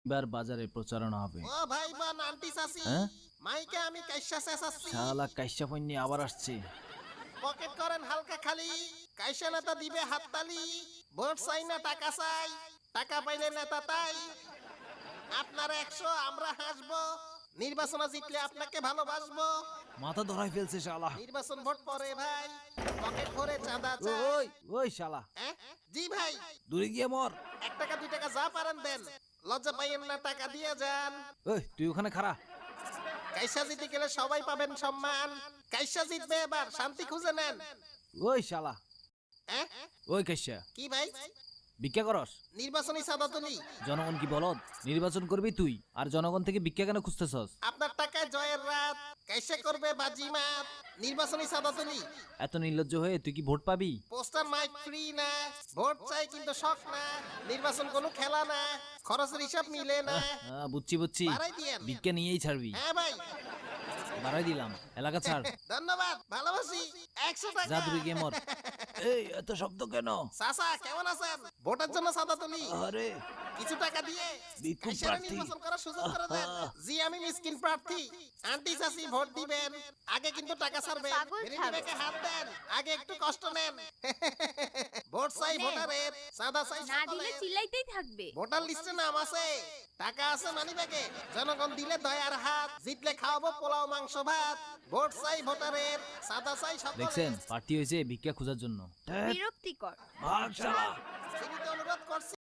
এবার বাজারে প্রচারণা হবে। ও ভাই বোন আন্টি চাচি, হ্যাঁ? মাইকে আমি কাইসা চেঁচাচ্ছি। শালা কাইসা পণ্যে আবার আসছে। পকেট করেন হালকা খালি, কাইসা নেতা দিবে হাততালি। ভোট চাই না টাকা চাই, টাকা পাইলে নেতা তাই। আপনার 100 আমরা হাসবো, নির্বাচনে জিতলে আপনাকে ভালোবাসবো। মাথা ধরাই ফেলছে শালা। নির্বাচন ভোট পরে ভাই, পকেট ভরে চাঁদা চাই। ওই ওই শালা এ? জি ভাই, দূরে গিয়ে মর। 1 টাকা 2 টাকা যা পারেন দেন, লজ্জা পাইয়েন না, টাকা দিয়ে যান। ওই তুই ওখানে খাড়া। কাইসা জিতে গেলে সবাই পাবেন সম্মান। কাইসা জিতবে এবার, শান্তি খুঁজে নেন। ওই শালা এ? ওই কাইসা কি ভাই, ভিক্ষা করস? নির্বাচনী চাঁদা তুলি? জনগণ কি বলদ? নির্বাচন করবি তুই আর জনগণ থেকে ভিক্ষা কেন খুঁজতেছস? আপনার টাকায় জয়ের রাত, কাইসা করবে বাজিমাত। নির্বাচনী চাঁদা তুলি? এত নির্লজ্জ হয়ে তুই কি ভোট পাবি? পোস্টার মাইক ফ্রি না, ভোট চাই কিন্তু শখ না। নির্বাচন কোনো খেলা না, খরচের হিসাব মিলে না। বুঝছি বুঝছি, বাড়াই দিয়েন। ভিক্ষা নিয়েই ছাড়বি। হ্যাঁ ভাই, বাড়াই দিলাম, এলাকা ছাড়। ধন্যবাদ, ভালোবাসি। 100 টাকা। যা দূরে গিয়ে মর। এই এত শব্দ কেন? চাচা কেমন আছেন? ভোটের জন্য চাঁদা তুলি? আরে কিছু টাকা দিয়ে ভিক্ষুক কাইসারে প্রার্থী। নির্বাচন করার সুযোগ করে দেন। জি আমি মিসকিন প্রার্থী। আন্টি চাচি ভোট দিবেন, আগে কিন্তু টাকা ছাড়বেন। পাগল ভেরি ছাড়ো। ব্যাগে হাত দেন, আগে একটু কষ্ট নেন। ভোট চাই নেন। ভোটারের, চাঁদা চাই না দিলে সকলের। চিল্লাইতেই থাকবে। ভোটার লিস্টে নাম আছে, টাকা আছে মানি ব্যাগে। জনগণ দিলে দয়ার হাত, জিতলে খাওয়াবো পোলাও মাংস ভাত। ভোট চাই ভোটারের, চাঁদা চাই সকলের। দেখছেন পার্টি হয়েছে ভিক্ষা খোঁজার জন্য। বিরক্তিকর। ভাগ শালা। চিনিতে অনুরোধ করছি।